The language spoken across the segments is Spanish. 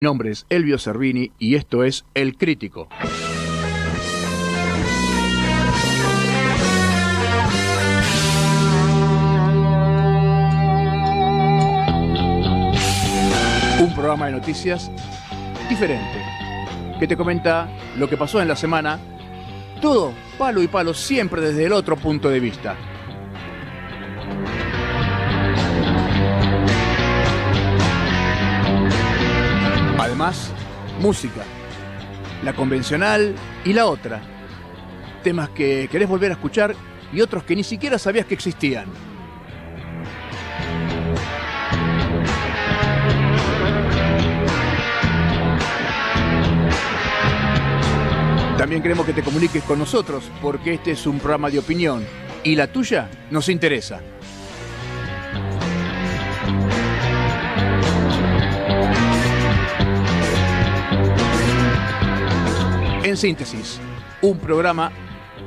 Mi nombre es Elvio Cervini y esto es El Crítico. Un programa de noticias diferente, que te comenta lo que pasó en la semana, todo palo y palo, siempre desde el otro punto de vista. Además, música, la convencional y la otra. Temas que querés volver a escuchar y otros que ni siquiera sabías que existían. También queremos que te comuniques con nosotros porque este es un programa de opinión y la tuya nos interesa. En síntesis, un programa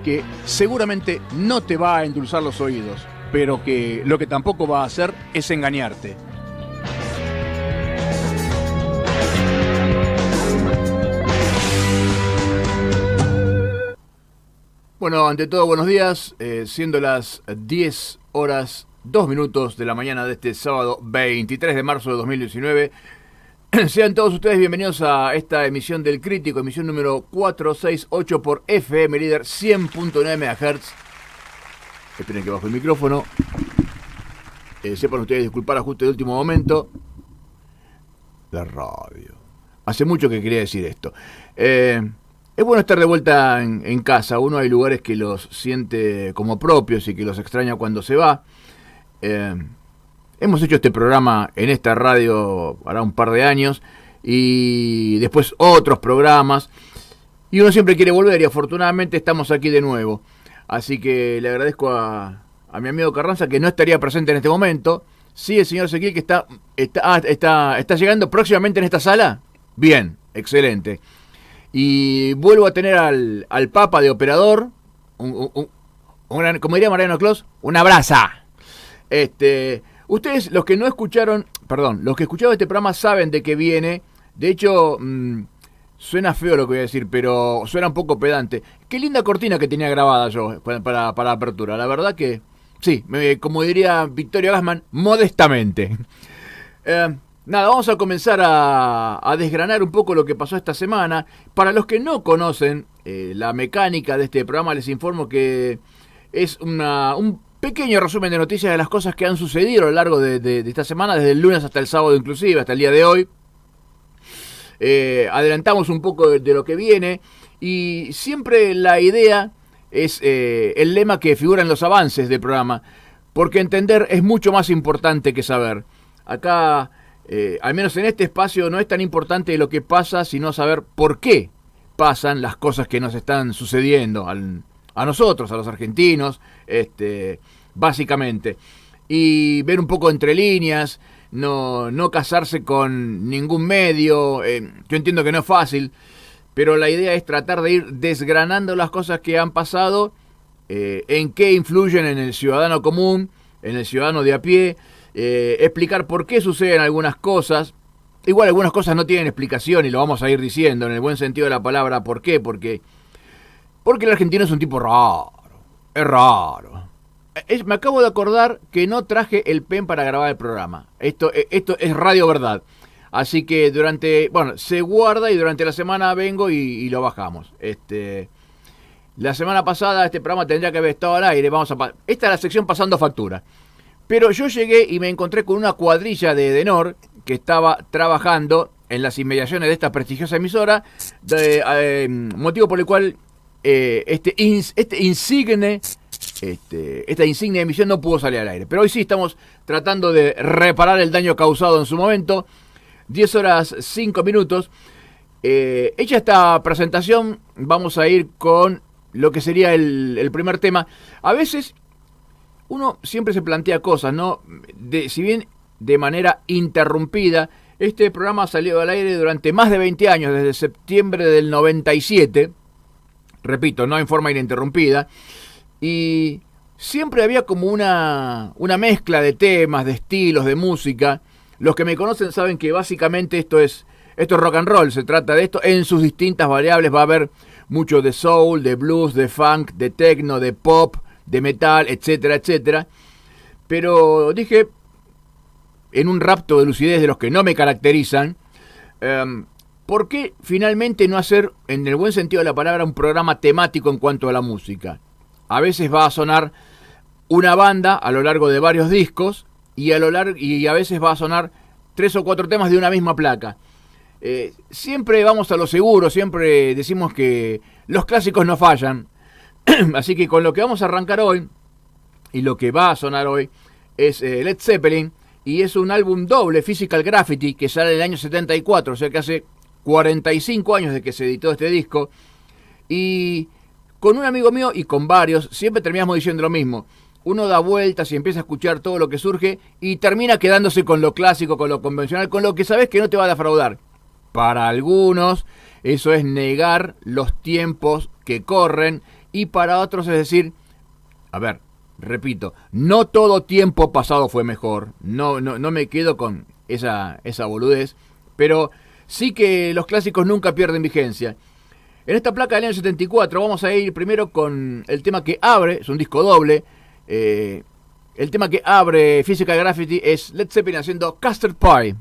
que seguramente no te va a endulzar los oídos, pero que lo que tampoco va a hacer es engañarte. Bueno, ante todo, buenos días, siendo las 10 horas 2 minutos de la mañana de este sábado 23 de marzo de 2019. Sean todos ustedes bienvenidos a esta emisión del Crítico, emisión número 468 por FM Líder 100.9 MHz. Esperen que bajo el micrófono. Sepan ustedes disculpar ajuste de último momento. La radio. Hace mucho que quería decir esto. Es bueno estar de vuelta en casa. Uno hay lugares que los siente como propios y que los extraña cuando se va. Hemos hecho este programa en esta radio hará un par de años y después otros programas y uno siempre quiere volver y afortunadamente estamos aquí de nuevo. Así que le agradezco a mi amigo Carranza que no estaría presente en este momento. Sí, el señor Ezequiel que está llegando próximamente en esta sala. Bien, excelente. Y vuelvo a tener al Papa de operador, como diría Mariano Clos, una brasa. Ustedes, los que escucharon este programa saben de qué viene. De hecho, suena feo lo que voy a decir, pero suena un poco pedante. Qué linda cortina que tenía grabada yo para la apertura. La verdad que, sí, como diría Victoria Gassman, modestamente. Nada, vamos a comenzar a desgranar un poco lo que pasó esta semana. Para los que no conocen la mecánica de este programa, les informo que es un pequeño resumen de noticias de las cosas que han sucedido a lo largo de esta semana, desde el lunes hasta el sábado inclusive, hasta el día de hoy. Adelantamos un poco de lo que viene y siempre la idea es el lema que figura en los avances del programa, porque entender es mucho más importante que saber. Acá, al menos en este espacio, no es tan importante lo que pasa, sino saber por qué pasan las cosas que nos están sucediendo a nosotros, a los argentinos, básicamente. Y ver un poco entre líneas, no casarse con ningún medio. Yo entiendo que no es fácil, pero la idea es tratar de ir desgranando las cosas que han pasado, en qué influyen en el ciudadano común, en el ciudadano de a pie, explicar por qué suceden algunas cosas. Igual algunas cosas no tienen explicación y lo vamos a ir diciendo en el buen sentido de la palabra. ¿Por qué? Porque el argentino es un tipo raro. Es raro. Me acabo de acordar que no traje el pen para grabar el programa. Esto es radio verdad. Así que se guarda y durante la semana vengo y lo bajamos. La semana pasada este programa tendría que haber estado al aire. Esta es la sección pasando factura. Pero yo llegué y me encontré con una cuadrilla de Edenor que estaba trabajando en las inmediaciones de esta prestigiosa emisora, motivo por el cual esta insignia emisión no pudo salir al aire. Pero hoy sí estamos tratando de reparar el daño causado en su momento. 10 horas 5 minutos. Hecha esta presentación, vamos a ir con lo que sería el primer tema. A veces uno siempre se plantea cosas, ¿no? Si bien de manera interrumpida, este programa salió al aire durante más de 20 años, desde septiembre del 97. Repito, no en forma ininterrumpida. Y siempre había como una mezcla de temas, de estilos, de música. Los que me conocen saben que básicamente esto es Esto es rock and roll, se trata de esto. En sus distintas variables va a haber mucho de soul, de blues, de funk, de techno, de pop, de metal, etcétera, etcétera. Pero dije, en un rapto de lucidez de los que no me caracterizan, ¿por qué finalmente no hacer, en el buen sentido de la palabra, un programa temático en cuanto a la música? A veces va a sonar una banda a lo largo de varios discos y a veces va a sonar 3 o 4 temas de una misma placa. Siempre vamos a lo seguro, siempre decimos que los clásicos no fallan. Así que con lo que vamos a arrancar hoy, y lo que va a sonar hoy, es Led Zeppelin, y es un álbum doble, Physical Graffiti, que sale en el año 74, o sea que hace 45 años de que se editó este disco. Y con un amigo mío y con varios, siempre terminamos diciendo lo mismo. Uno da vueltas y empieza a escuchar todo lo que surge y termina quedándose con lo clásico, con lo convencional, con lo que sabes que no te va a defraudar. Para algunos eso es negar los tiempos que corren, y para otros es decir, a ver, repito, no todo tiempo pasado fue mejor. No me quedo con esa boludez, pero sí que los clásicos nunca pierden vigencia. En esta placa del año 74 vamos a ir primero con el tema que abre, es un disco doble. El tema que abre Physical Graffiti es Led Zeppelin haciendo Custard Pie.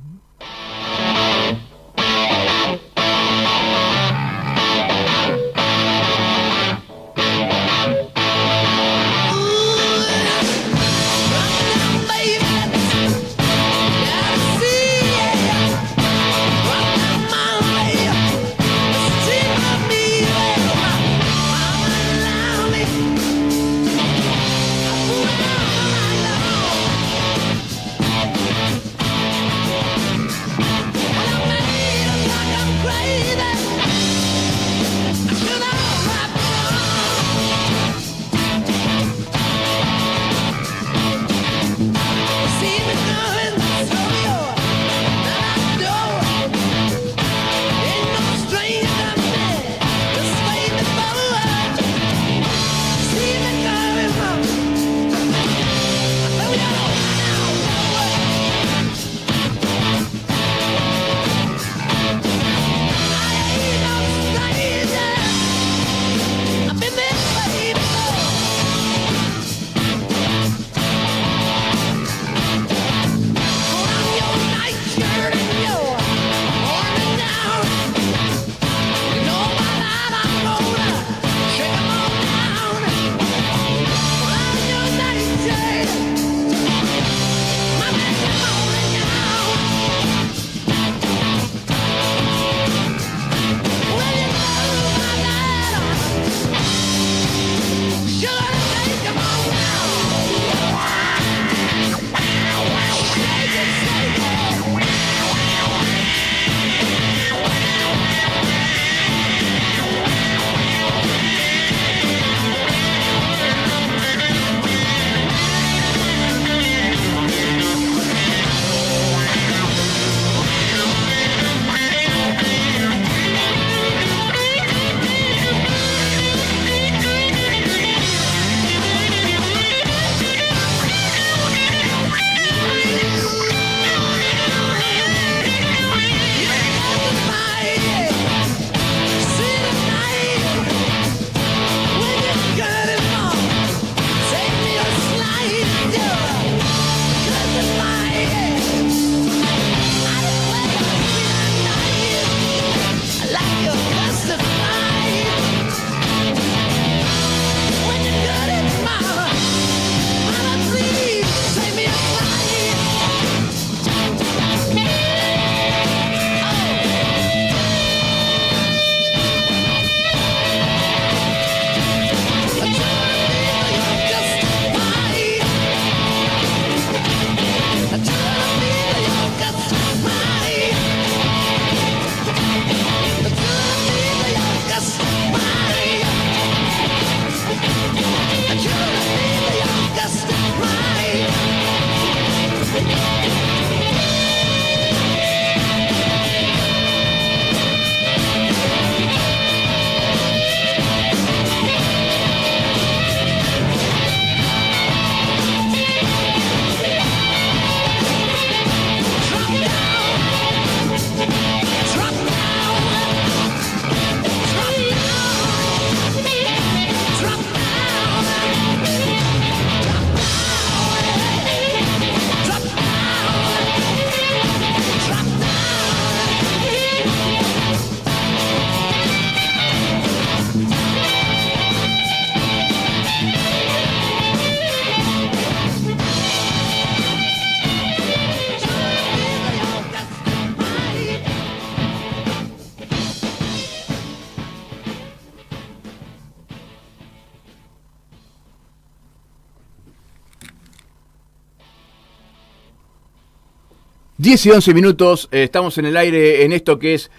10 y 11 minutos, estamos en el aire en esto que es,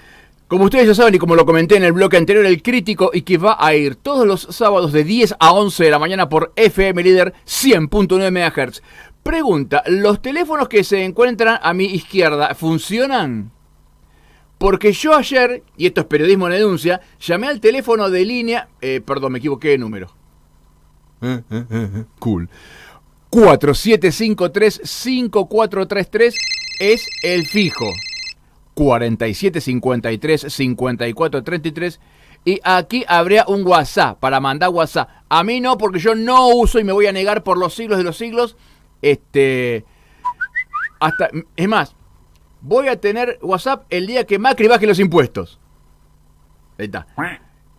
como ustedes ya saben y como lo comenté en el bloque anterior, El Crítico, y que va a ir todos los sábados de 10 a 11 de la mañana por FM Líder 100.9 MHz. Pregunta, ¿los teléfonos que se encuentran a mi izquierda funcionan? Porque yo ayer, y esto es periodismo en denuncia, llamé al teléfono de línea, perdón, me equivoqué de número. Cool. 4753-5433 es el fijo. 4753-5433. Y aquí habría un WhatsApp para mandar WhatsApp. A mí no, porque yo no uso y me voy a negar por los siglos de los siglos. Hasta, es más, voy a tener WhatsApp el día que Macri baje los impuestos. Ahí está.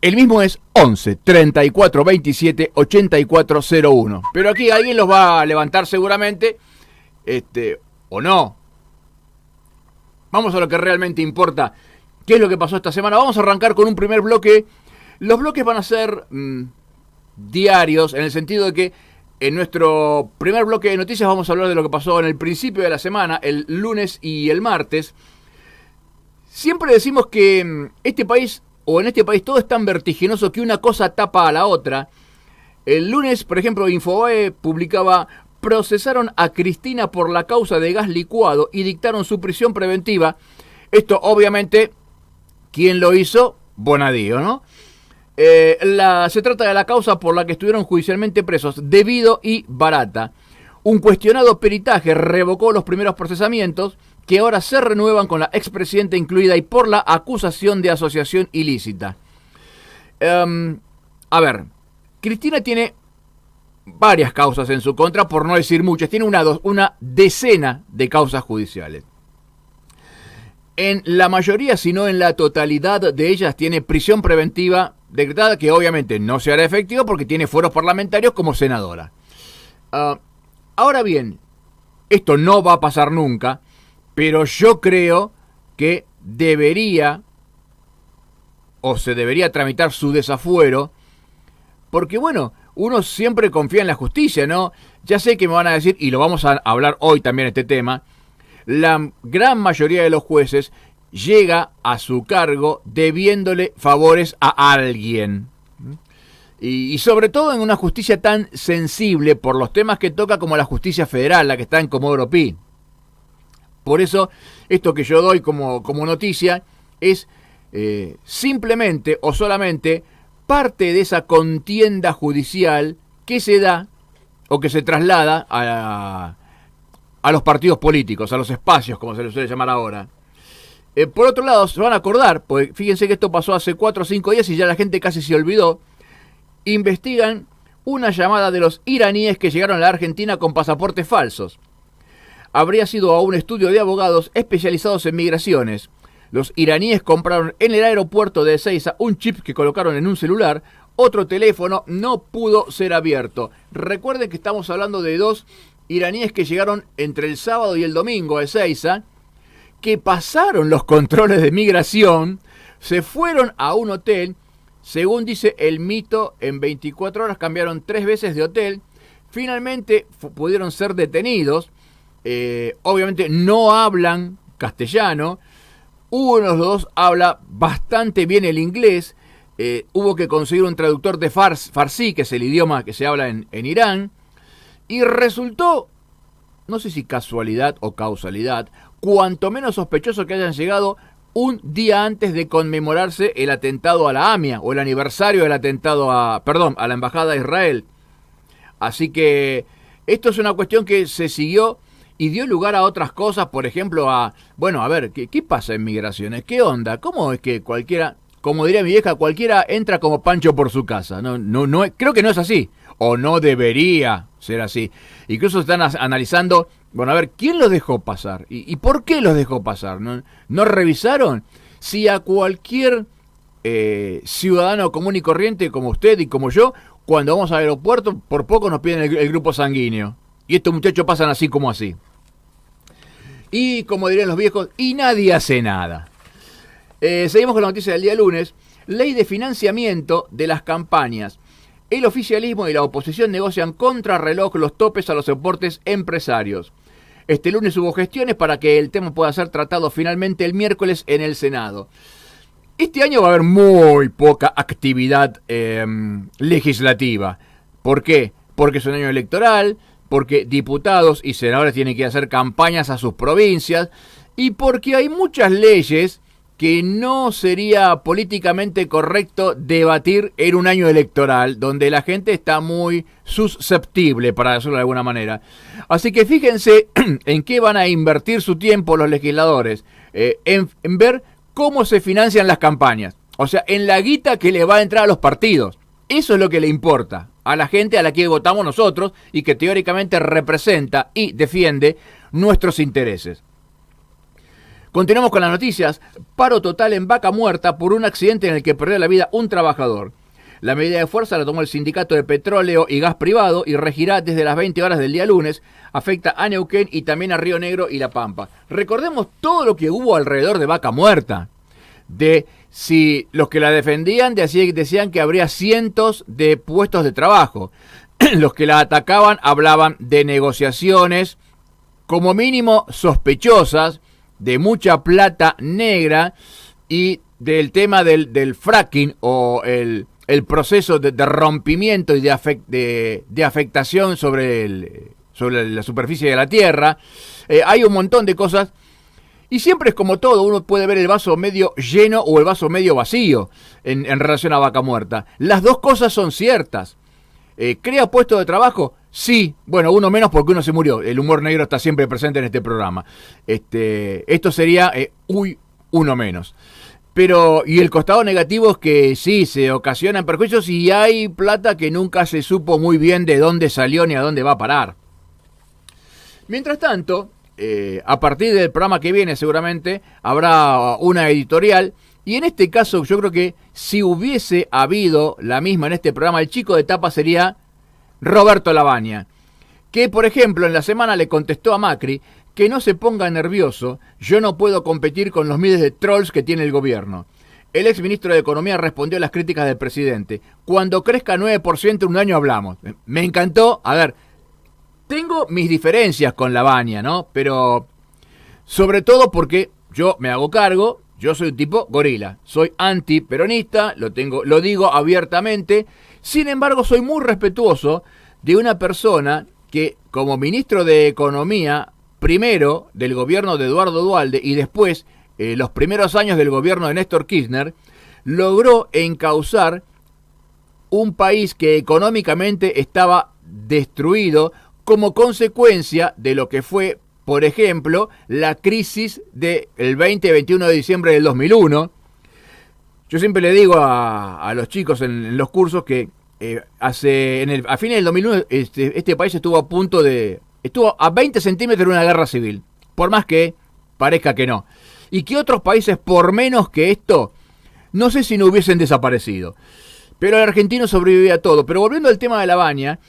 El mismo es 11 34 27 84 01. Pero aquí alguien los va a levantar seguramente. O no. Vamos a lo que realmente importa. ¿Qué es lo que pasó esta semana? Vamos a arrancar con un primer bloque. Los bloques van a ser diarios, en el sentido de que en nuestro primer bloque de noticias vamos a hablar de lo que pasó en el principio de la semana, el lunes y el martes. Siempre decimos que en este país todo es tan vertiginoso que una cosa tapa a la otra. El lunes, por ejemplo, Infobae publicaba: procesaron a Cristina por la causa de gas licuado y dictaron su prisión preventiva. Esto, obviamente, ¿quién lo hizo? Bonadío, ¿no? Se trata de la causa por la que estuvieron judicialmente presos Debido y Barata. Un cuestionado peritaje revocó los primeros procesamientos, que ahora se renuevan con la expresidenta incluida y por la acusación de asociación ilícita. A ver, Cristina tiene varias causas en su contra, por no decir muchas. Tiene una decena de causas judiciales. En la mayoría, si no en la totalidad de ellas, tiene prisión preventiva decretada, que obviamente no se hará efectiva porque tiene fueros parlamentarios como senadora. Ahora bien, esto no va a pasar nunca, pero yo creo que se debería tramitar su desafuero, porque bueno, uno siempre confía en la justicia, ¿no? Ya sé que me van a decir, y lo vamos a hablar hoy también este tema, la gran mayoría de los jueces llega a su cargo debiéndole favores a alguien. Y sobre todo en una justicia tan sensible por los temas que toca como la justicia federal, la que está en Comodoro Pi. Por eso, esto que yo doy como noticia es simplemente o solamente parte de esa contienda judicial que se da o que se traslada a los partidos políticos, a los espacios, como se les suele llamar ahora. Por otro lado, se van a acordar, porque fíjense que esto pasó hace 4 o 5 días y ya la gente casi se olvidó. Investigan una llamada de los iraníes que llegaron a la Argentina con pasaportes falsos. Habría sido a un estudio de abogados especializados en migraciones. Los iraníes compraron en el aeropuerto de Ezeiza un chip que colocaron en un celular. Otro teléfono no pudo ser abierto. Recuerden que estamos hablando de 2 iraníes que llegaron entre el sábado y el domingo a Ezeiza, que pasaron los controles de migración, se fueron a un hotel. Según dice el mito, en 24 horas cambiaron 3 veces de hotel. Finalmente pudieron ser detenidos. Obviamente no hablan castellano. Uno de los dos habla bastante bien el inglés. Hubo que conseguir un traductor de Farsi, que es el idioma que se habla en Irán. Y resultó, no sé si casualidad o causalidad, cuanto menos sospechoso que hayan llegado un día antes de conmemorarse el atentado a la AMIA, o el aniversario del atentado a la Embajada de Israel. Así que esto es una cuestión que se siguió y dio lugar a otras cosas, por ejemplo ¿qué pasa en migraciones? ¿Qué onda? ¿Cómo es que cualquiera, como diría mi vieja, cualquiera entra como Pancho por su casa? No, creo que no es así, o no debería ser así. Incluso están analizando, ¿quién los dejó pasar? ¿Y por qué los dejó pasar? ¿No revisaron? Si a cualquier ciudadano común y corriente como usted y como yo, cuando vamos al aeropuerto, por poco nos piden el grupo sanguíneo. Y estos muchachos pasan así como así. Y como dirían los viejos, y nadie hace nada. Seguimos con la noticia del día lunes. Ley de financiamiento de las campañas. El oficialismo y la oposición negocian contrarreloj los topes a los soportes empresarios. Este lunes hubo gestiones para que el tema pueda ser tratado finalmente el miércoles en el Senado. Este año va a haber muy poca actividad legislativa. ¿Por qué? Porque es un año electoral, porque diputados y senadores tienen que hacer campañas a sus provincias y porque hay muchas leyes que no sería políticamente correcto debatir en un año electoral, donde la gente está muy susceptible, para decirlo de alguna manera. Así que fíjense en qué van a invertir su tiempo los legisladores, en ver cómo se financian las campañas, o sea, en la guita que le va a entrar a los partidos. Eso es lo que le importa a la gente a la que votamos nosotros y que teóricamente representa y defiende nuestros intereses. Continuamos con las noticias. Paro total en Vaca Muerta por un accidente en el que perdió la vida un trabajador. La medida de fuerza la tomó el Sindicato de Petróleo y Gas Privado y regirá desde las 20 horas del día lunes. Afecta a Neuquén y también a Río Negro y La Pampa. Recordemos todo lo que hubo alrededor de Vaca Muerta. De si los que la defendían decían que habría cientos de puestos de trabajo. Los que la atacaban hablaban de negociaciones como mínimo sospechosas, de mucha plata negra y del tema del fracking o el proceso de rompimiento y de afectación sobre la superficie de la Tierra. Hay un montón de cosas y siempre es como todo, uno puede ver el vaso medio lleno o el vaso medio vacío en relación a Vaca Muerta. Las dos cosas son ciertas. ¿Crea puestos de trabajo? Sí, bueno, uno menos porque uno se murió. El humor negro está siempre presente en este programa. Esto sería, uno menos. Pero, y el costado negativo es que sí, se ocasionan perjuicios y hay plata que nunca se supo muy bien de dónde salió ni a dónde va a parar. Mientras tanto, a partir del programa que viene seguramente habrá una editorial. Y en este caso yo creo que si hubiese habido la misma en este programa, el chico de tapa sería Roberto Lavagna, que por ejemplo en la semana le contestó a Macri que no se ponga nervioso, yo no puedo competir con los miles de trolls que tiene el gobierno. El exministro de Economía respondió a las críticas del presidente. Cuando crezca 9% en un año hablamos. Me encantó. A ver, tengo mis diferencias con Lavagna, ¿no? Pero sobre todo porque yo me hago cargo. Yo soy un tipo gorila, soy antiperonista, lo digo abiertamente. Sin embargo, soy muy respetuoso de una persona que, como ministro de Economía, primero del gobierno de Eduardo Duhalde y después, los primeros años del gobierno de Néstor Kirchner, logró encauzar un país que económicamente estaba destruido como consecuencia de lo que fue, por ejemplo, la crisis del 20-21 de diciembre del 2001. Yo siempre le digo a los chicos en los cursos que a fines del 2001 este país estuvo a 20 centímetros de una guerra civil, por más que parezca que no. Y que otros países, por menos que esto, no sé si no hubiesen desaparecido. Pero el argentino sobrevivía a todo. Pero volviendo al tema de Lavagna,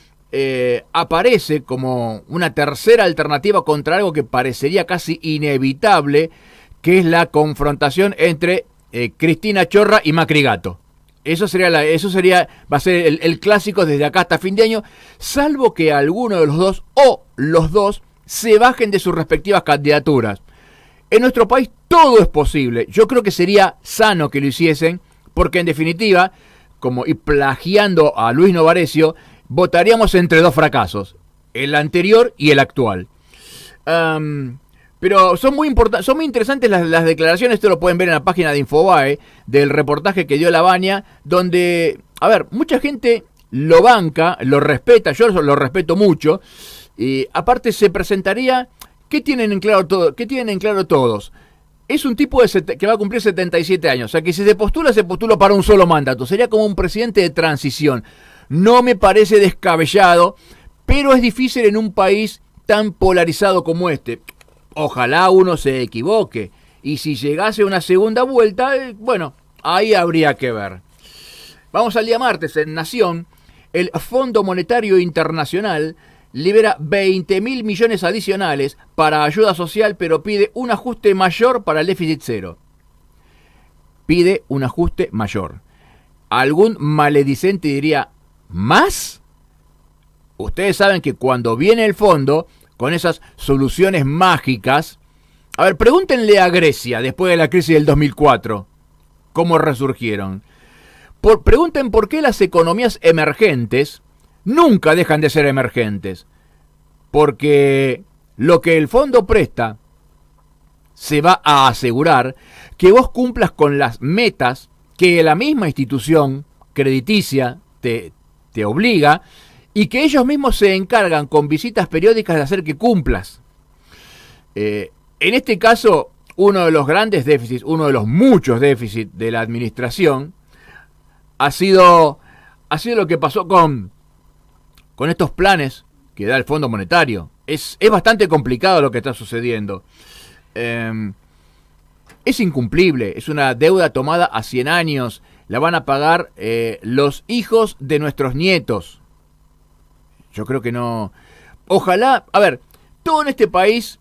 aparece como una tercera alternativa contra algo que parecería casi inevitable, que es la confrontación entre Cristina Chorra y Macri Gato. Eso va a ser el clásico desde acá hasta fin de año, salvo que alguno de los dos o los dos se bajen de sus respectivas candidaturas. En nuestro país todo es posible. Yo creo que sería sano que lo hiciesen, porque en definitiva, y plagiando a Luis Novarecio, votaríamos entre dos fracasos, el anterior y el actual. Pero son muy interesantes las declaraciones. Esto lo pueden ver en la página de Infobae, del reportaje que dio Lavagna, donde, a ver, mucha gente lo banca, lo respeta, yo lo respeto mucho, y aparte se presentaría, ¿qué tienen en claro todos? Es un tipo que va a cumplir 77 años, o sea que si se postula para un solo mandato, sería como un presidente de transición. No me parece descabellado, pero es difícil en un país tan polarizado como este. Ojalá uno se equivoque. Y si llegase una segunda vuelta, bueno, ahí habría que ver. Vamos al día martes. En Nación, el Fondo Monetario Internacional libera 20.000 millones adicionales para ayuda social, pero pide un ajuste mayor para el déficit cero. Pide un ajuste mayor. Algún maledicente diría, ¿más? Ustedes saben que cuando viene el fondo, con esas soluciones mágicas. A ver, pregúntenle a Grecia, después de la crisis del 2004, cómo resurgieron. Pregunten por qué las economías emergentes nunca dejan de ser emergentes. Porque lo que el fondo presta se va a asegurar que vos cumplas con las metas que la misma institución crediticia te obliga y que ellos mismos se encargan con visitas periódicas de hacer que cumplas. En este caso, uno de los grandes déficits, uno de los muchos déficits de la administración ha sido lo que pasó con estos planes que da el Fondo Monetario. Es bastante complicado lo que está sucediendo. Es incumplible, es una deuda tomada a 100 años, la van a pagar los hijos de nuestros nietos. Yo creo que no. Ojalá, a ver, todo en este país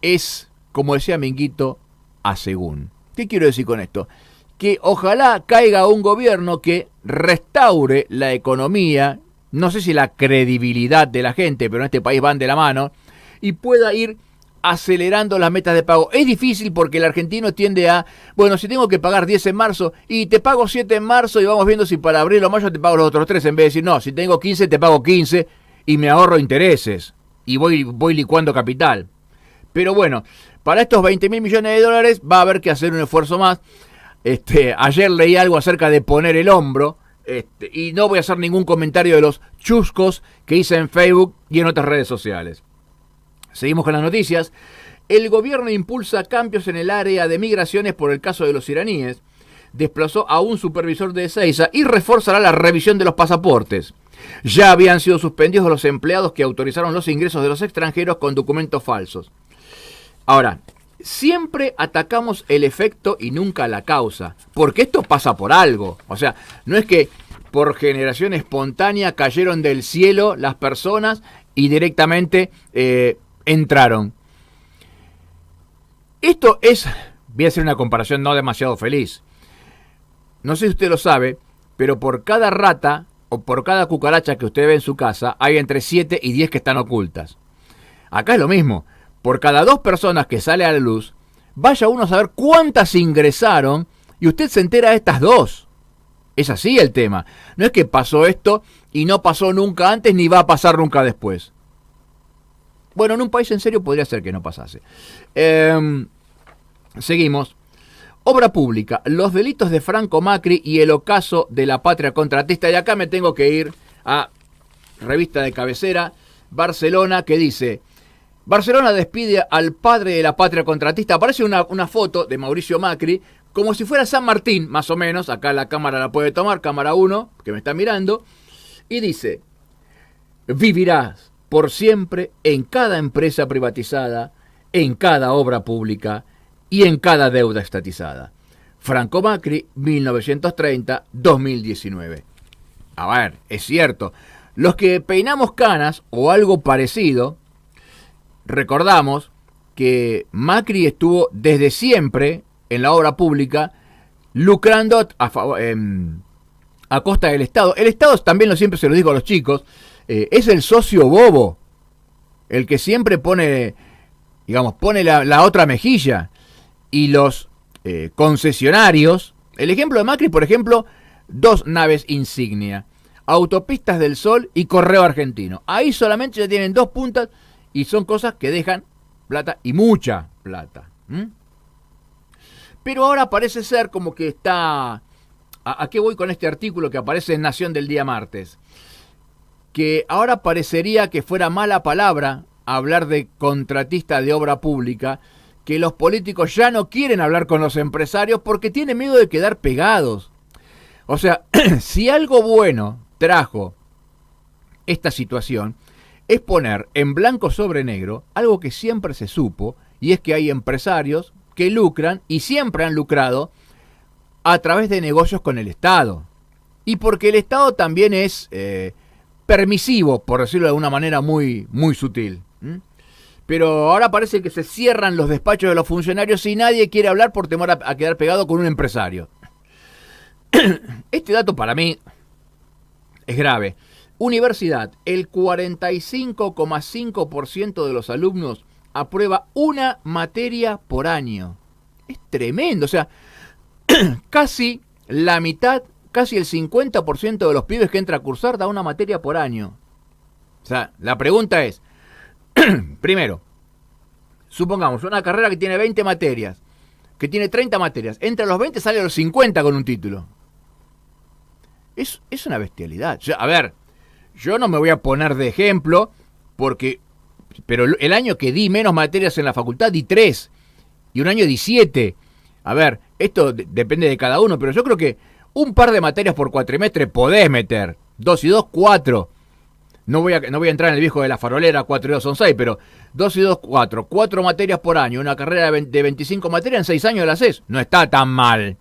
es, como decía Minguito, a según. ¿Qué quiero decir con esto? Que ojalá caiga un gobierno que restaure la economía, no sé si la credibilidad de la gente, pero en este país van de la mano, y pueda ir acelerando las metas de pago. Es difícil porque el argentino tiende a, bueno, si tengo que pagar 10 en marzo y te pago 7 en marzo y vamos viendo si para abril o mayo te pago los otros 3, en vez de decir, no, si tengo 15 te pago 15 y me ahorro intereses y voy licuando capital. Pero bueno, para estos 20 mil millones de dólares va a haber que hacer un esfuerzo más. Ayer leí algo acerca de poner el hombro, y no voy a hacer ningún comentario de los chuscos que hice en Facebook y en otras redes sociales. Seguimos con las noticias. El gobierno impulsa cambios en el área de migraciones por el caso de los iraníes. Desplazó a un supervisor de Ezeiza y reforzará la revisión de los pasaportes. Ya habían sido suspendidos los empleados que autorizaron los ingresos de los extranjeros con documentos falsos. Ahora, siempre atacamos el efecto y nunca la causa, porque esto pasa por algo. O sea, no es que por generación espontánea cayeron del cielo las personas y directamente entraron. Esto es, voy a hacer una comparación no demasiado feliz. No sé si usted lo sabe, pero por cada rata o por cada cucaracha que usted ve en su casa, hay entre 7 y 10 que están ocultas. Acá es lo mismo. Por cada 2 personas que sale a la luz, vaya uno a saber cuántas ingresaron y usted se entera de estas 2. Es así el tema. No es que pasó esto y no pasó nunca antes ni va a pasar nunca después. Bueno, en un país en serio podría ser que no pasase. Seguimos. Obra pública, los delitos de Franco Macri y el ocaso de la patria contratista. Y acá me tengo que ir a revista de cabecera, Barcelona, que dice: Barcelona despide al padre de la patria contratista. Aparece una foto de Mauricio Macri, como si fuera San Martín, más o menos. Acá la cámara la puede tomar, cámara 1, que me está mirando. Y dice: vivirás por siempre en cada empresa privatizada, en cada obra pública y en cada deuda estatizada. Franco Macri, 1930-2019. A ver, es cierto. Los que peinamos canas o algo parecido, recordamos que Macri estuvo desde siempre en la obra pública lucrando a costa del Estado. El Estado, también siempre se lo digo a los chicos, es el socio bobo, el que siempre pone la otra mejilla. Y los concesionarios, el ejemplo de Macri, por ejemplo, 2 naves insignia, Autopistas del Sol y Correo Argentino. Ahí solamente ya tienen 2 puntas y son cosas que dejan plata y mucha plata. Pero ahora parece ser como que está... ¿A qué voy con este artículo que aparece en Nación del día martes? Que ahora parecería que fuera mala palabra hablar de contratista de obra pública, que los políticos ya no quieren hablar con los empresarios porque tienen miedo de quedar pegados. O sea, si algo bueno trajo esta situación, es poner en blanco sobre negro algo que siempre se supo, y es que hay empresarios que lucran y siempre han lucrado a través de negocios con el Estado. Y porque el Estado también es permisivo, por decirlo de una manera muy, muy sutil. Pero ahora parece que se cierran los despachos de los funcionarios y nadie quiere hablar por temor a quedar pegado con un empresario. Este dato para mí es grave. Universidad, el 45,5% de los alumnos aprueba una materia por año. Es tremendo, o sea, casi la mitad, casi el 50% de los pibes que entra a cursar da una materia por año. O sea, la pregunta es, primero, supongamos una carrera que tiene 20 materias, que tiene 30 materias, entre los 20 sale a los 50 con un título. Es una bestialidad. A ver, yo no me voy a poner de ejemplo, pero el año que di menos materias en la facultad di 3, y un año di 7. A ver, esto depende de cada uno, pero yo creo que un par de materias por cuatrimestre podés meter. 2 y 2, 4. No voy a entrar en el viejo de la farolera, 4 y 2 son 6, pero 2 y 2, 4. 4 materias por año, una carrera de 25 materias, en 6 años la haces. No está tan mal.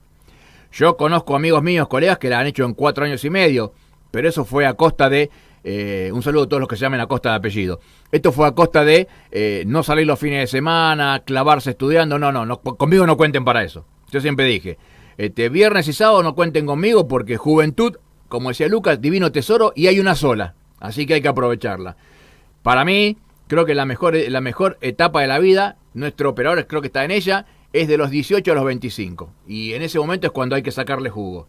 Yo conozco amigos míos, colegas, que la han hecho en 4 años y medio, pero eso fue a costa de... un saludo a todos los que se llamen a costa de apellido. Esto fue a costa de no salir los fines de semana, clavarse estudiando. No, conmigo no cuenten para eso. Yo siempre dije, viernes y sábado no cuenten conmigo porque juventud, como decía Lucas, divino tesoro y hay una sola. Así que hay que aprovecharla. Para mí, creo que la mejor etapa de la vida, nuestro operador creo que está en ella, es de los 18 a los 25. Y en ese momento es cuando hay que sacarle jugo.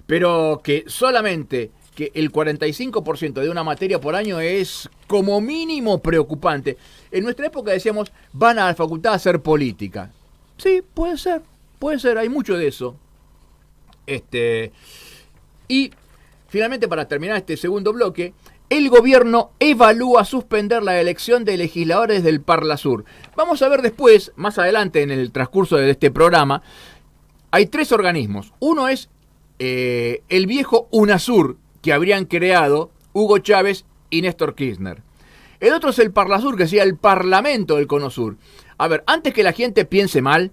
Pero que solamente que el 45% de una materia por año es como mínimo preocupante. En nuestra época decíamos, van a la facultad a hacer política. Sí, puede ser, hay mucho de eso. Y finalmente, para terminar este segundo bloque, el gobierno evalúa suspender la elección de legisladores del Parlasur. Vamos a ver después, más adelante en el transcurso de este programa, hay 3 organismos. Uno es el viejo UNASUR, que habrían creado Hugo Chávez y Néstor Kirchner. El otro es el Parlasur, que sería el Parlamento del Cono Sur. A ver, antes que la gente piense mal,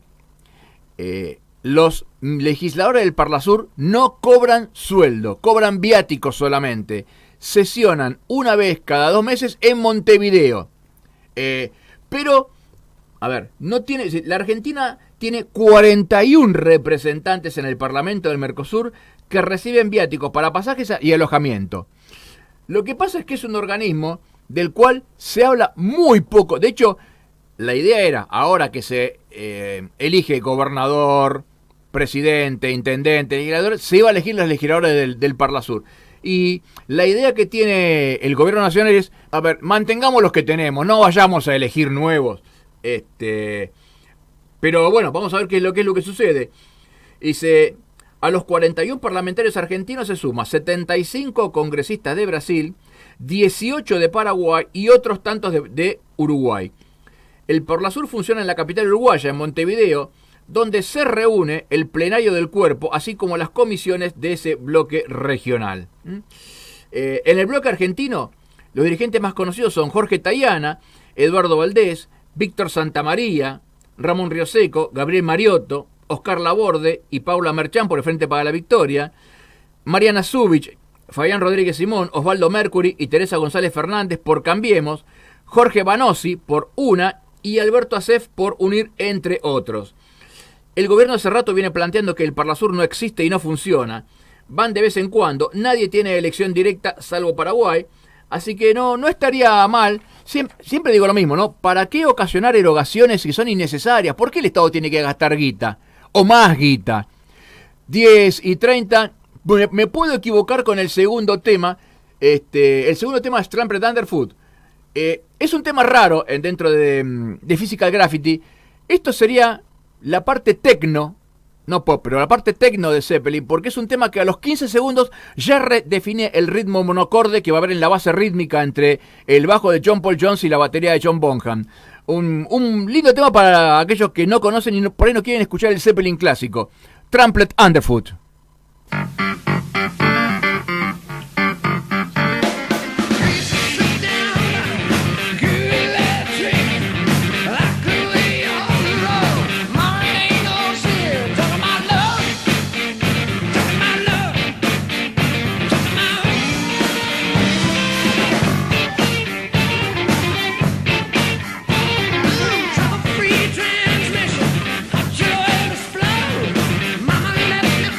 los legisladores del Parlasur no cobran sueldo, cobran viáticos solamente. Sesionan una vez cada 2 meses en Montevideo. Pero, a ver, la Argentina tiene 41 representantes en el Parlamento del Mercosur que reciben viáticos para pasajes y alojamiento. Lo que pasa es que es un organismo del cual se habla muy poco. De hecho, la idea era, ahora que se elige gobernador, presidente, intendente, legislador, se iba a elegir los legisladores del Parlasur. Y la idea que tiene el gobierno nacional es, a ver, mantengamos los que tenemos, no vayamos a elegir nuevos. Pero bueno, vamos a ver qué es lo que sucede. Dice, a los 41 parlamentarios argentinos se suma 75 congresistas de Brasil, 18 de Paraguay y otros tantos de Uruguay. El Parlasur funciona en la capital uruguaya, en Montevideo, donde se reúne el plenario del cuerpo, así como las comisiones de ese bloque regional. En el bloque argentino, los dirigentes más conocidos son Jorge Tayana, Eduardo Valdés, Víctor Santamaría, Ramón Rioseco, Gabriel Mariotto, Oscar Laborde y Paula Merchán por el Frente para la Victoria, Mariana Zubich, Fabián Rodríguez Simón, Osvaldo Mercury y Teresa González Fernández por Cambiemos, Jorge Banossi por UNA y Alberto Acef por UNIR, entre otros. El gobierno hace rato viene planteando que el Parlasur no existe y no funciona. Van de vez en cuando, nadie tiene elección directa salvo Paraguay, así que no estaría mal. Siempre digo lo mismo, ¿no? ¿Para qué ocasionar erogaciones que son innecesarias? ¿Por qué el Estado tiene que gastar guita? O más guita. 10 y 30. Me puedo equivocar con el segundo tema. El segundo tema es Trampled Underfoot. Es un tema raro dentro de Physical Graffiti. Esto sería la parte tecno, no pop, pero la parte tecno de Zeppelin, porque es un tema que a los 15 segundos ya define el ritmo monocorde que va a haber en la base rítmica entre el bajo de John Paul Jones y la batería de John Bonham. Un lindo tema para aquellos que no conocen y por ahí no quieren escuchar el Zeppelin clásico. Trampled Underfoot. Mama, let me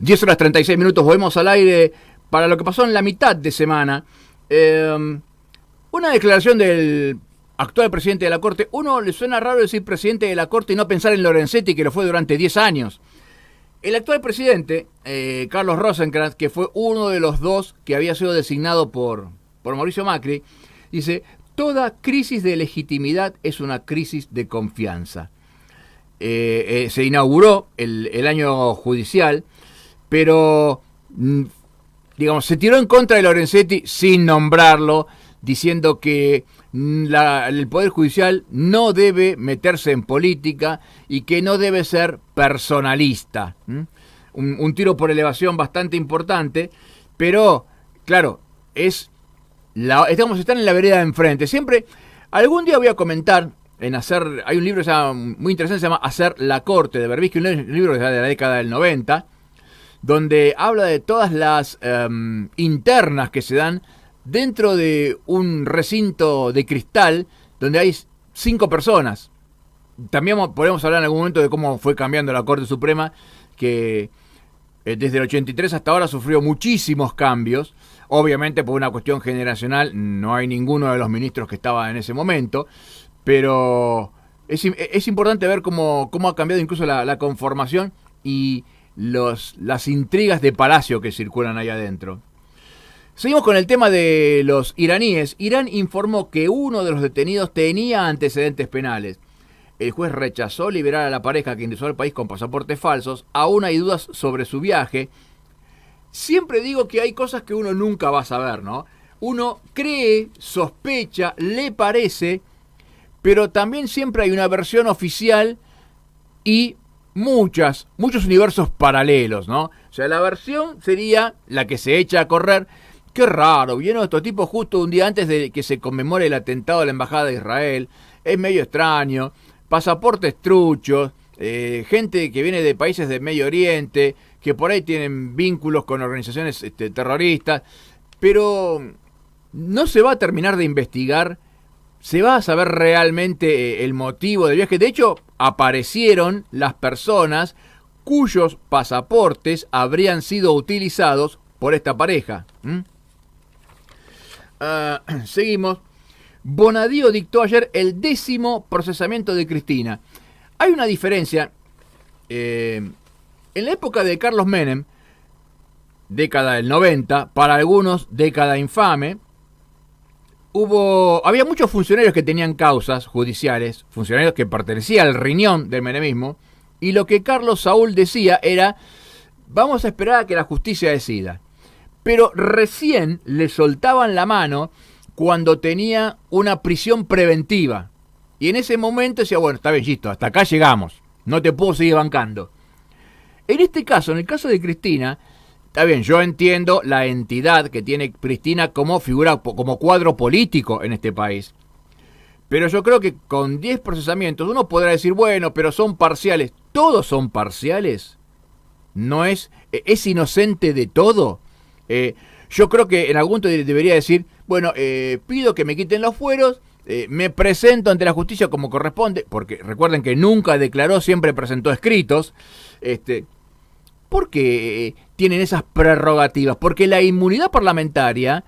10 horas 36 minutos, volvemos al aire para lo que pasó en la mitad de semana. Una declaración del actual presidente de la Corte. Uno le suena raro decir presidente de la Corte y no pensar en Lorenzetti, que lo fue durante 10 años. El actual presidente, Carlos Rosenkrantz, que fue uno de los dos que había sido designado por Mauricio Macri, dice: toda crisis de legitimidad es una crisis de confianza. Se inauguró el año judicial, pero digamos, se tiró en contra de Lorenzetti sin nombrarlo, diciendo que el Poder Judicial no debe meterse en política y que no debe ser personalista. Un tiro por elevación bastante importante, pero claro, están en la vereda de enfrente. Siempre, algún día voy a comentar hay un libro muy interesante, se llama Hacer la Corte, de Berbisky, un libro de la década del 90, donde habla de todas las internas que se dan dentro de un recinto de cristal donde hay 5 personas. También podemos hablar en algún momento de cómo fue cambiando la Corte Suprema, que desde el 83 hasta ahora sufrió muchísimos cambios. Obviamente por una cuestión generacional no hay ninguno de los ministros que estaba en ese momento, pero es importante ver cómo ha cambiado incluso la conformación y las intrigas de palacio que circulan ahí adentro. Seguimos con el tema de los iraníes. Irán informó que uno de los detenidos tenía antecedentes penales. El juez rechazó liberar a la pareja que ingresó al país con pasaportes falsos. Aún hay dudas sobre su viaje. Siempre digo que hay cosas que uno nunca va a saber, ¿no? Uno cree, sospecha, le parece, pero también siempre hay una versión oficial y muchos universos paralelos, ¿no? O sea, la versión sería la que se echa a correr. Qué raro, vieron estos tipos justo un día antes de que se conmemore el atentado a la Embajada de Israel. Es medio extraño. Pasaportes truchos, gente que viene de países del Medio Oriente, que por ahí tienen vínculos con organizaciones terroristas, pero no se va a terminar de investigar. Se va a saber realmente el motivo del viaje. De hecho, aparecieron las personas cuyos pasaportes habrían sido utilizados por esta pareja. Seguimos. Bonadío dictó ayer el 10º procesamiento de Cristina. Hay una diferencia. En la época de Carlos Menem, década del 90, para algunos década infame, había muchos funcionarios que tenían causas judiciales, funcionarios que pertenecían al riñón del menemismo, y lo que Carlos Saúl decía era: vamos a esperar a que la justicia decida. Pero recién le soltaban la mano cuando tenía una prisión preventiva. Y en ese momento decía: bueno, está bien, listo, hasta acá llegamos, no te puedo seguir bancando. En este caso, en el caso de Cristina, está bien, yo entiendo la entidad que tiene Cristina como figura, como cuadro político en este país. Pero yo creo que con 10 procesamientos uno podrá decir: bueno, pero son parciales. ¿Todos son parciales? ¿No es inocente de todo? Yo creo que en algún momento debería decir: bueno, pido que me quiten los fueros, me presento ante la justicia como corresponde, porque recuerden que nunca declaró, siempre presentó escritos. ¿Por qué tienen esas prerrogativas? Porque la inmunidad parlamentaria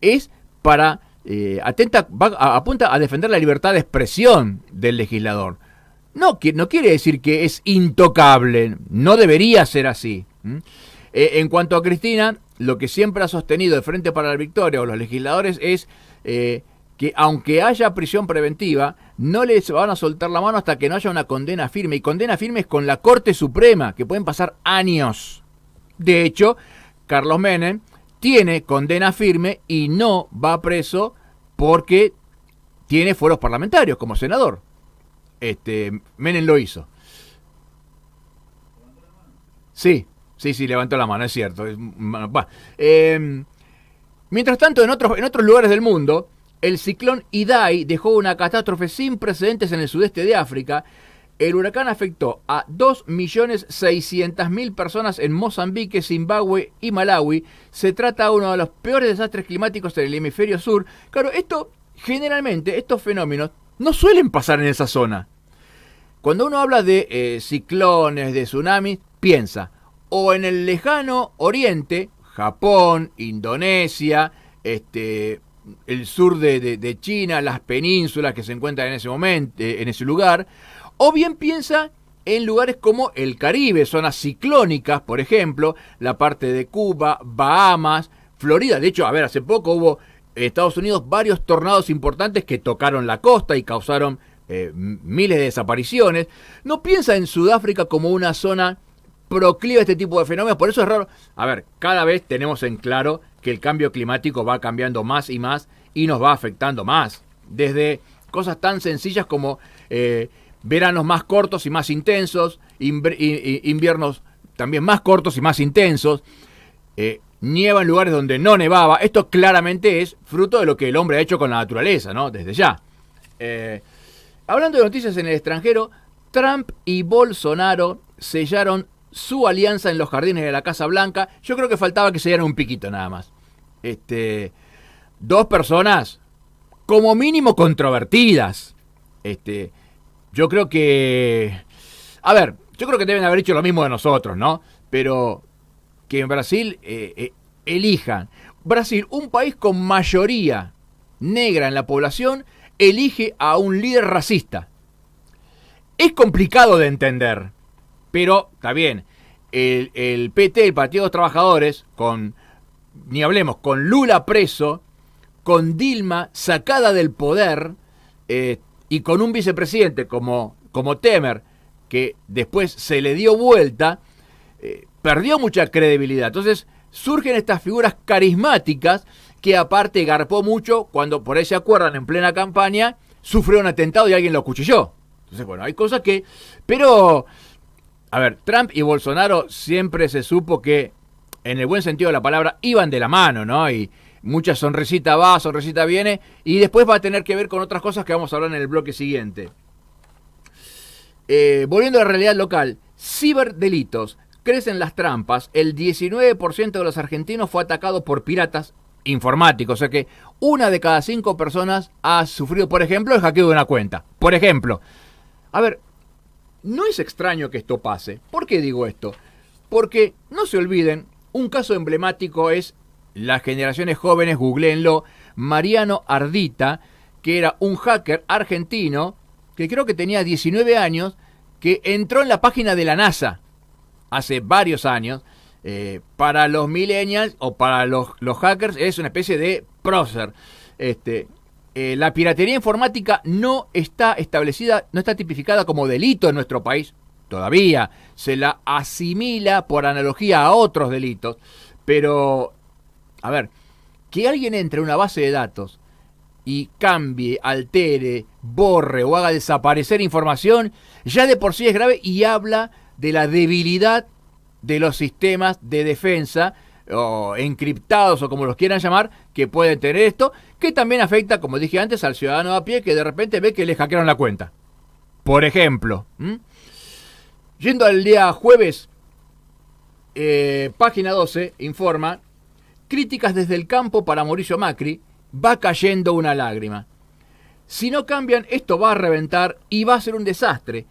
es para apunta a defender la libertad de expresión del legislador. No quiere decir que es intocable, no debería ser así. En cuanto a Cristina, lo que siempre ha sostenido el Frente para la Victoria o los legisladores es que aunque haya prisión preventiva, no les van a soltar la mano hasta que no haya una condena firme. Y condena firme es con la Corte Suprema, que pueden pasar años. De hecho, Carlos Menem tiene condena firme y no va preso porque tiene fueros parlamentarios como senador. Menem lo hizo. Sí, levantó la mano, es cierto. Mientras tanto, en otros lugares del mundo, el ciclón Idai dejó una catástrofe sin precedentes en el sudeste de África. El huracán afectó a 2.600.000 personas en Mozambique, Zimbabue y Malawi. Se trata de uno de los peores desastres climáticos en el hemisferio sur. Claro, generalmente estos fenómenos no suelen pasar en esa zona. Cuando uno habla de ciclones, de tsunamis, piensa o en el lejano oriente, Japón, Indonesia, el sur de China, las penínsulas que se encuentran en ese momento, en ese lugar, o bien piensa en lugares como el Caribe, zonas ciclónicas, por ejemplo, la parte de Cuba, Bahamas, Florida. De hecho, hace poco hubo en Estados Unidos varios tornados importantes que tocaron la costa y causaron miles de desapariciones. No piensa en Sudáfrica como una zona proclive a este tipo de fenómenos, por eso es raro. Cada vez tenemos en claro que el cambio climático va cambiando más y más y nos va afectando más. Desde cosas tan sencillas como veranos más cortos y más intensos, inviernos también más cortos y más intensos, nieva en lugares donde no nevaba. Esto claramente es fruto de lo que el hombre ha hecho con la naturaleza, ¿no? Desde ya. Hablando de noticias en el extranjero, Trump y Bolsonaro sellaron su alianza en los jardines de la Casa Blanca. Yo creo que faltaba que se dieran un piquito nada más. Dos personas como mínimo controvertidas. Yo creo que... yo creo que deben haber hecho lo mismo de nosotros, ¿no? Pero que en Brasil elijan. Brasil, un país con mayoría negra en la población, elige a un líder racista. Es complicado de entender, pero está bien. El PT, el Partido de los Trabajadores, ni hablemos, con Lula preso, con Dilma sacada del poder, y con un vicepresidente como Temer, que después se le dio vuelta, perdió mucha credibilidad. Entonces surgen estas figuras carismáticas que aparte garpó mucho cuando, por ahí se acuerdan, en plena campaña, sufrió un atentado y alguien lo acuchilló. Entonces, bueno, hay cosas que... Pero, Trump y Bolsonaro siempre se supo que, en el buen sentido de la palabra, iban de la mano, ¿no? Y mucha sonrisita va, sonrisita viene, y después va a tener que ver con otras cosas que vamos a hablar en el bloque siguiente. Volviendo a la realidad local, ciberdelitos, crecen las trampas, el 19% de los argentinos fue atacado por piratas informáticos, o sea que 1 de cada 5 personas ha sufrido, por ejemplo, el hackeo de una cuenta. Por ejemplo, no es extraño que esto pase. ¿Por qué digo esto? Porque, no se olviden, un caso emblemático es las generaciones jóvenes, googleenlo, Mariano Ardita, que era un hacker argentino, que creo que tenía 19 años, que entró en la página de la NASA hace varios años. Para los millennials o para los hackers es una especie de prócer. La piratería informática no está establecida, no está tipificada como delito en nuestro país todavía. Se la asimila por analogía a otros delitos. Pero, que alguien entre a una base de datos y cambie, altere, borre o haga desaparecer información, ya de por sí es grave y habla de la debilidad de los sistemas de defensa, o encriptados o como los quieran llamar, que pueden tener esto, que también afecta, como dije antes, al ciudadano a pie que de repente ve que le hackearon la cuenta. Por ejemplo, yendo al día jueves, página 12 informa: críticas desde el campo para Mauricio Macri, va cayendo una lágrima. Si no cambian, esto va a reventar y va a ser un desastre,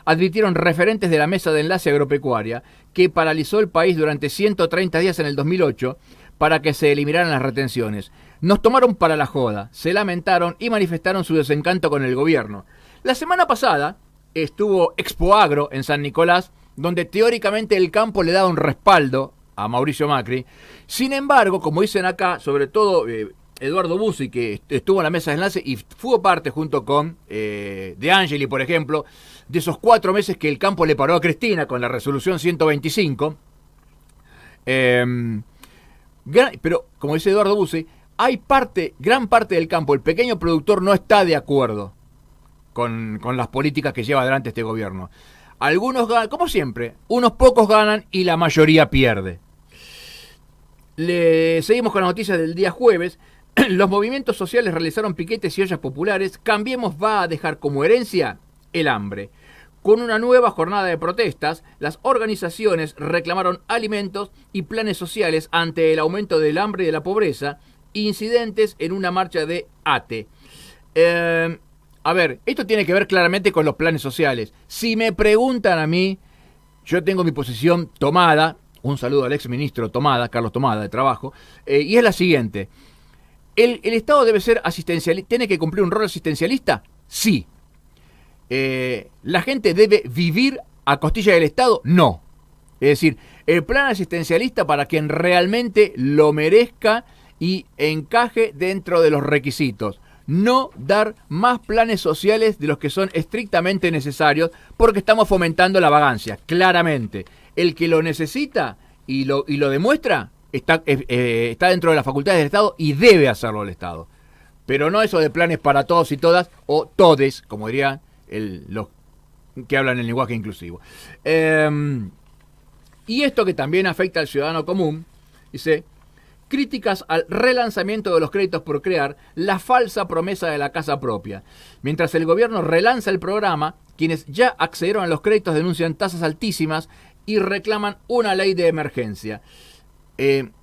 advirtieron referentes de la Mesa de Enlace Agropecuaria, que paralizó el país durante 130 días en el 2008 para que se eliminaran las retenciones. Nos tomaron para la joda, se lamentaron y manifestaron su desencanto con el gobierno. La semana pasada estuvo Expo Agro en San Nicolás, donde teóricamente el campo le daba un respaldo a Mauricio Macri. Sin embargo, como dicen acá, sobre todo Eduardo Bussi, que estuvo en la mesa de enlace y fue parte junto con De Angeli, por ejemplo, de esos 4 meses que el campo le paró a Cristina con la resolución 125. Pero, como dice Eduardo Bussi, gran parte del campo, el pequeño productor no está de acuerdo con las políticas que lleva adelante este gobierno. Algunos ganan, como siempre, unos pocos ganan y la mayoría pierde. Seguimos con las noticias del día jueves. Los movimientos sociales realizaron piquetes y ollas populares. Cambiemos va a dejar como herencia el hambre. Con una nueva jornada de protestas, las organizaciones reclamaron alimentos y planes sociales ante el aumento del hambre y de la pobreza, incidentes en una marcha de ATE. Esto tiene que ver claramente con los planes sociales. Si me preguntan a mí, yo tengo mi posición tomada, un saludo al ex ministro Tomada, Carlos Tomada, de Trabajo, y es la siguiente. ¿El Estado debe ser asistencialista? ¿Tiene que cumplir un rol asistencialista? Sí. ¿La gente debe vivir a costilla del Estado? No. Es decir, el plan asistencialista para quien realmente lo merezca y encaje dentro de los requisitos. No dar más planes sociales de los que son estrictamente necesarios porque estamos fomentando la vagancia, claramente. El que lo necesita y lo demuestra está dentro de las facultades del Estado y debe hacerlo el Estado. Pero no eso de planes para todos y todas, o todes, como dirían los que hablan el lenguaje inclusivo. Y esto que también afecta al ciudadano común, dice, críticas al relanzamiento de los créditos por crear, la falsa promesa de la casa propia. Mientras el gobierno relanza el programa, quienes ya accedieron a los créditos denuncian tasas altísimas y reclaman una ley de emergencia.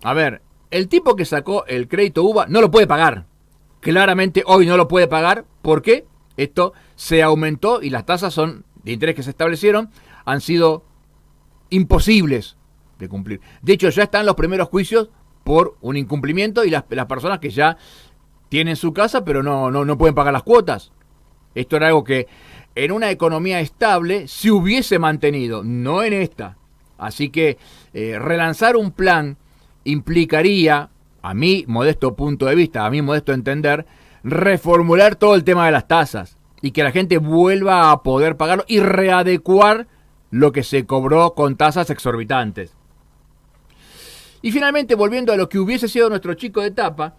A ver, el tipo que sacó el crédito UBA no lo puede pagar. Claramente hoy no lo puede pagar porque esto se aumentó y las tasas de interés que se establecieron han sido imposibles de cumplir. De hecho, ya están los primeros juicios por un incumplimiento y las personas que ya tienen su casa pero no pueden pagar las cuotas. Esto era algo que en una economía estable se hubiese mantenido, no en esta. Así que relanzar un plan implicaría, a mi modesto punto de vista, a mi modesto entender, reformular todo el tema de las tasas y que la gente vuelva a poder pagarlo y readecuar lo que se cobró con tasas exorbitantes. Y finalmente, volviendo a lo que hubiese sido nuestro chico de tapa,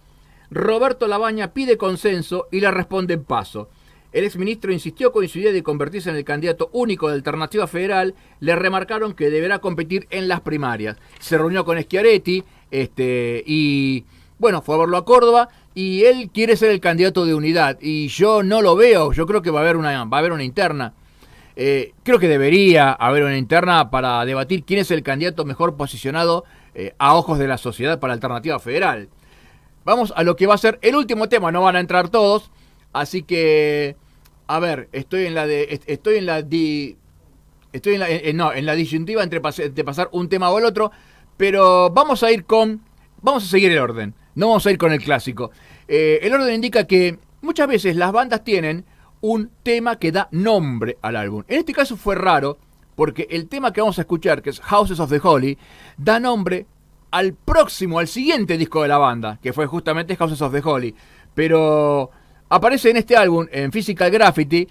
Roberto Labaña pide consenso y le responde en paso. El exministro insistió con su idea de convertirse en el candidato único de Alternativa Federal. Le remarcaron que deberá competir en las primarias. Se reunió con Schiaretti y, bueno, fue a verlo a Córdoba y él quiere ser el candidato de unidad. Y yo no lo veo, yo creo que va a haber una interna. Creo que debería haber una interna para debatir quién es el candidato mejor posicionado a ojos de la sociedad para Alternativa Federal. Vamos a lo que va a ser el último tema, no van a entrar todos, así que a ver, estoy en la disyuntiva entre pasar un tema o el otro, pero vamos a seguir el orden, no vamos a ir con el clásico. El orden indica que muchas veces las bandas tienen un tema que da nombre al álbum. En este caso fue raro, porque el tema que vamos a escuchar, que es Houses of the Holy, da nombre al siguiente disco de la banda, que fue justamente Houses of the Holy. Pero aparece en este álbum, en Physical Graffiti,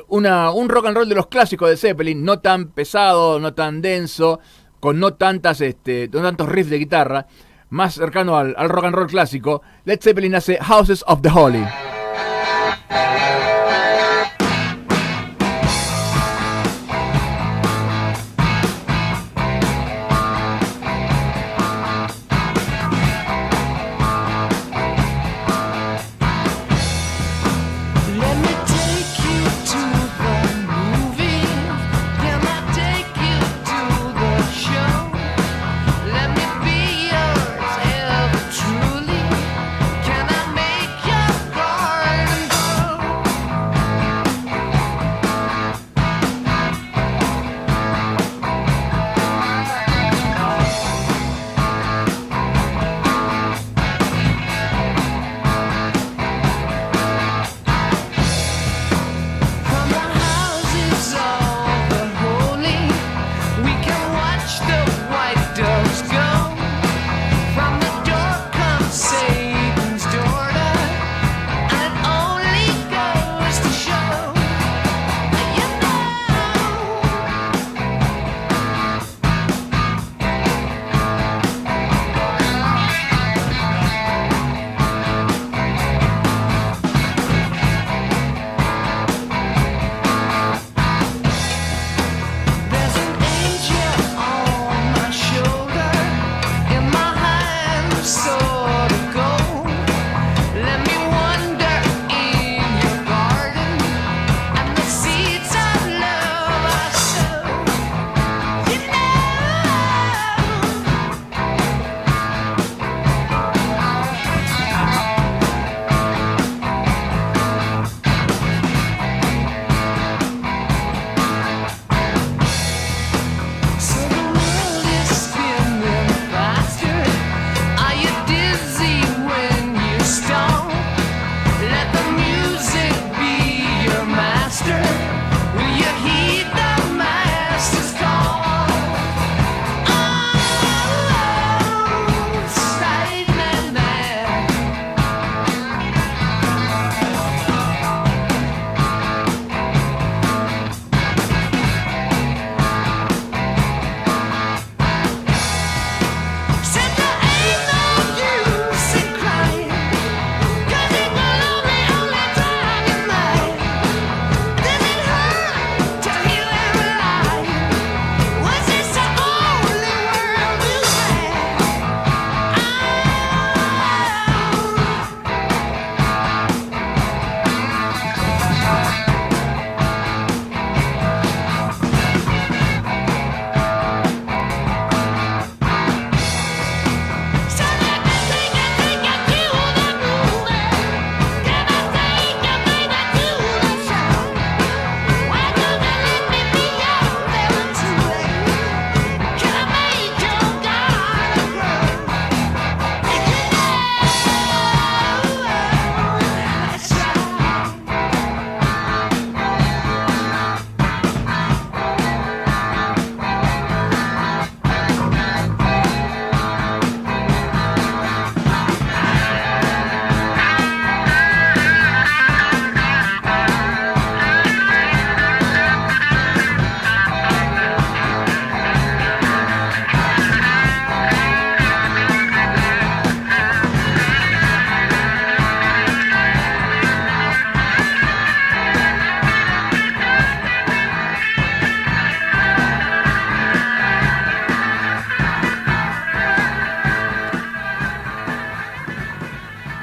un rock and roll de los clásicos de Zeppelin, no tan pesado, no tan denso, con no tantos riffs de guitarra, más cercano al rock and roll clásico. Led Zeppelin hace Houses of the Holy. Can I make your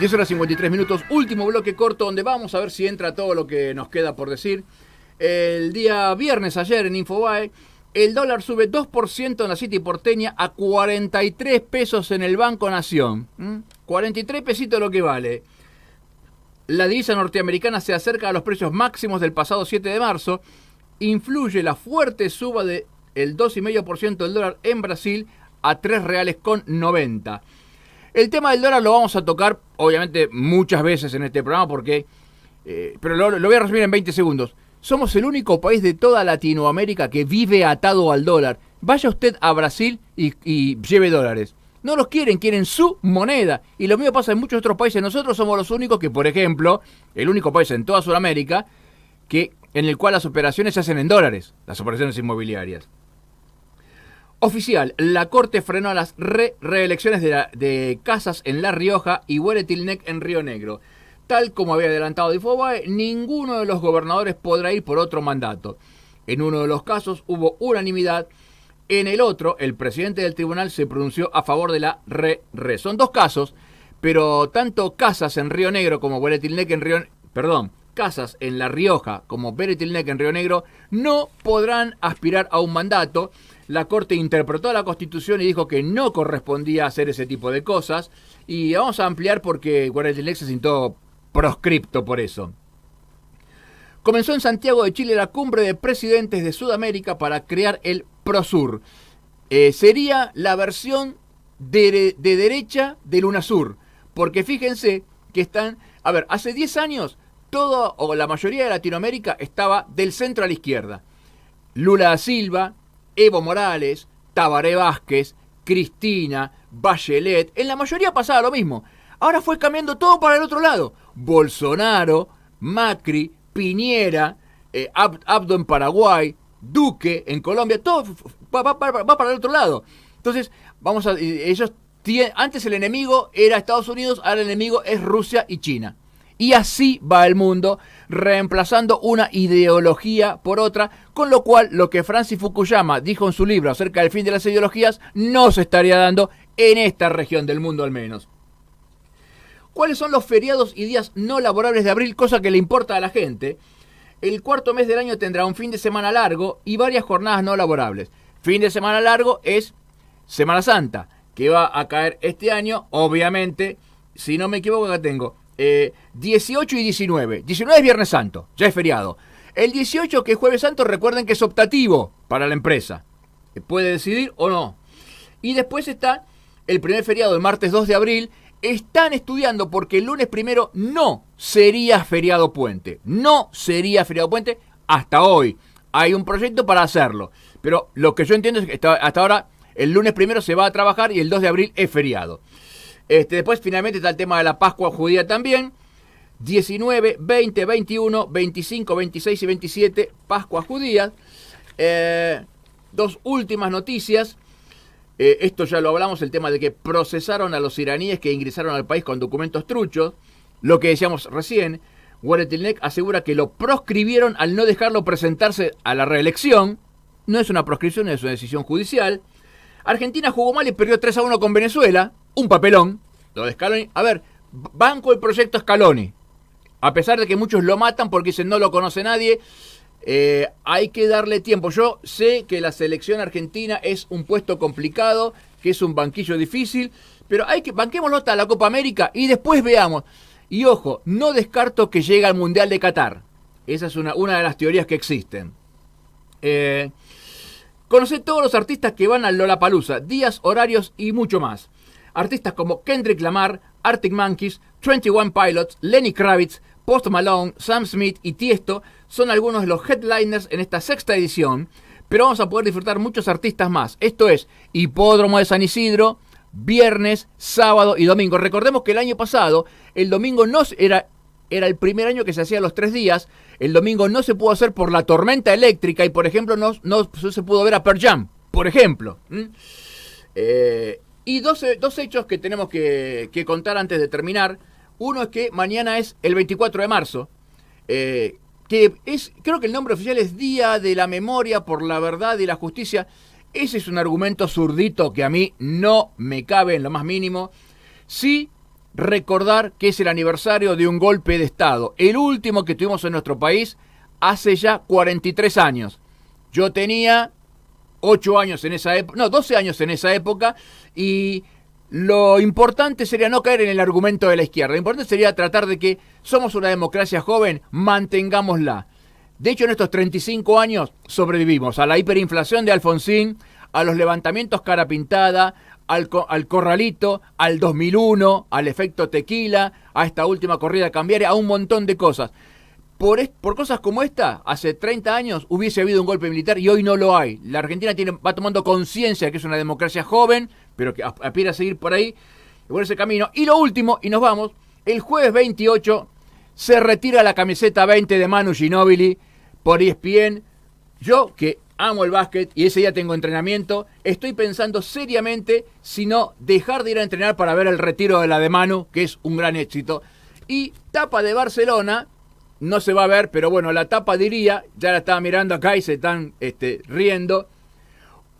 10 horas 53 minutos, último bloque corto donde vamos a ver si entra todo lo que nos queda por decir. El día viernes, ayer en Infobae, el dólar sube 2% en la City porteña a 43 pesos en el Banco Nación. 43 pesitos lo que vale. La divisa norteamericana se acerca a los precios máximos del pasado 7 de marzo. Influye la fuerte suba del 2,5% del dólar en Brasil a 3 reales con 90. El tema del dólar lo vamos a tocar, obviamente, muchas veces en este programa, porque pero lo voy a resumir en 20 segundos. Somos el único país de toda Latinoamérica que vive atado al dólar. Vaya usted a Brasil y lleve dólares. No los quieren, quieren su moneda. Y lo mismo pasa en muchos otros países. Nosotros somos los únicos que, por ejemplo, el único país en toda Sudamérica en el cual las operaciones se hacen en dólares, las operaciones inmobiliarias. Oficial, la Corte frenó las reelecciones de Casas en La Rioja y Huere-Tilnec en Río Negro. Tal como había adelantado Infobae, ninguno de los gobernadores podrá ir por otro mandato. En uno de los casos hubo unanimidad, en el otro el presidente del tribunal se pronunció a favor de la Son dos casos, pero tanto Casas en Río Negro como Huere-Tilnec Casas en La Rioja como Huere-Tilnec en Río Negro no podrán aspirar a un mandato. La Corte interpretó la Constitución y dijo que no correspondía hacer ese tipo de cosas. Y vamos a ampliar porque Huere-Tilnec se sintió proscripto por eso. Comenzó en Santiago de Chile la cumbre de presidentes de Sudamérica para crear el Prosur. Sería la versión de derecha del UNASUR. Porque fíjense que están... A ver, hace 10 años todo o la mayoría de Latinoamérica estaba del centro a la izquierda. Lula da Silva, Evo Morales, Tabaré Vázquez, Cristina, Bachelet, en la mayoría pasaba lo mismo. Ahora fue cambiando todo para el otro lado. Bolsonaro, Macri, Piñera, Abdo en Paraguay, Duque en Colombia, todo va para el otro lado. Entonces, antes el enemigo era Estados Unidos, ahora el enemigo es Rusia y China. Y así va el mundo, reemplazando una ideología por otra, con lo cual lo que Francis Fukuyama dijo en su libro acerca del fin de las ideologías no se estaría dando en esta región del mundo al menos. ¿Cuáles son los feriados y días no laborables de abril? Cosa que le importa a la gente. El cuarto mes del año tendrá un fin de semana largo y varias jornadas no laborables. Fin de semana largo es Semana Santa, que va a caer este año, obviamente, si no me equivoco acá tengo 18 y 19. 19 es Viernes Santo, ya es feriado. El 18, que es Jueves Santo, recuerden que es optativo para la empresa. Puede decidir o no. Y después está el primer feriado, el martes 2 de abril. Están estudiando porque el lunes 1 no sería feriado puente. No sería feriado puente hasta hoy. Hay un proyecto para hacerlo. Pero lo que yo entiendo es que hasta ahora el lunes 1 se va a trabajar y el 2 de abril es feriado. Después finalmente está el tema de la Pascua judía también. 19, 20, 21, 25, 26 y 27, Pascua judía. Dos últimas noticias. Esto ya lo hablamos, el tema de que procesaron a los iraníes que ingresaron al país con documentos truchos. Lo que decíamos recién, Huere-Tilnec asegura que lo proscribieron al no dejarlo presentarse a la reelección. No es una proscripción, es una decisión judicial. Argentina jugó mal y perdió 3-1 con Venezuela. Un papelón. Lo de Scaloni. A ver, banco el proyecto Scaloni. A pesar de que muchos lo matan porque dicen no lo conoce nadie. Hay que darle tiempo. Yo sé que la selección argentina es un puesto complicado, que es un banquillo difícil, pero banquémoslo hasta la Copa América y después veamos. Y ojo, no descarto que llegue al Mundial de Qatar. Esa es una de las teorías que existen. Conocé todos los artistas que van al Lollapalooza, días, horarios y mucho más. Artistas como Kendrick Lamar, Arctic Monkeys, 21 Pilots, Lenny Kravitz, Post Malone, Sam Smith y Tiesto son algunos de los headliners en esta sexta edición, pero vamos a poder disfrutar muchos artistas más. Esto es Hipódromo de San Isidro, viernes, sábado y domingo. Recordemos que el año pasado, el domingo no era el primer año que se hacía los 3 días. El domingo no se pudo hacer por la tormenta eléctrica y, por ejemplo, no se pudo ver a Pearl Jam, por ejemplo. Y dos hechos que tenemos que contar antes de terminar. Uno es que mañana es el 24 de marzo, creo que el nombre oficial es Día de la Memoria por la Verdad y la Justicia. Ese es un argumento zurdito que a mí no me cabe en lo más mínimo. Sí, recordar que es el aniversario de un golpe de Estado, el último que tuvimos en nuestro país hace ya 43 años. Yo tenía 8 años en esa época, no, 12 años en esa época, y lo importante sería no caer en el argumento de la izquierda. Lo importante sería tratar de que somos una democracia joven, mantengámosla. De hecho, en estos 35 años sobrevivimos a la hiperinflación de Alfonsín, a los levantamientos cara pintada, al corralito, al 2001, al efecto tequila, a esta última corrida cambiaria, a un montón de cosas. Por cosas como esta, hace 30 años hubiese habido un golpe militar y hoy no lo hay. La Argentina va tomando conciencia de que es una democracia joven, pero que aspira a seguir por ahí, por ese camino. Y lo último, y nos vamos, el jueves 28 se retira la camiseta 20 de Manu Ginóbili por ESPN. Yo, que amo el básquet y ese día tengo entrenamiento, estoy pensando seriamente si no dejar de ir a entrenar para ver el retiro de la de Manu, que es un gran éxito. Y tapa de Barcelona, no se va a ver, pero bueno, la tapa diría, ya la estaba mirando acá y se están riendo,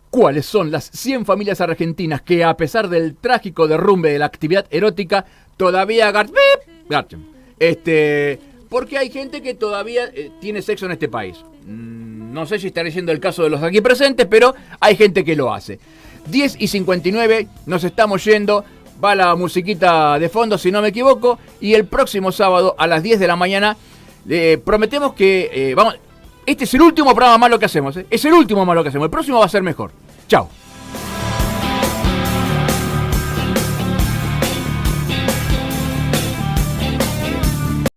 ¿cuáles son las 100 familias argentinas que a pesar del trágico derrumbe de la actividad erótica todavía garchan? Porque hay gente que todavía tiene sexo en este país. No sé si estaré siendo el caso de los aquí presentes, pero hay gente que lo hace. 10:59, nos estamos yendo. Va la musiquita de fondo, si no me equivoco. Y el próximo sábado a las 10 de la mañana prometemos que vamos. Este es el último programa malo que hacemos. Es el último malo que hacemos. El próximo va a ser mejor. Chao.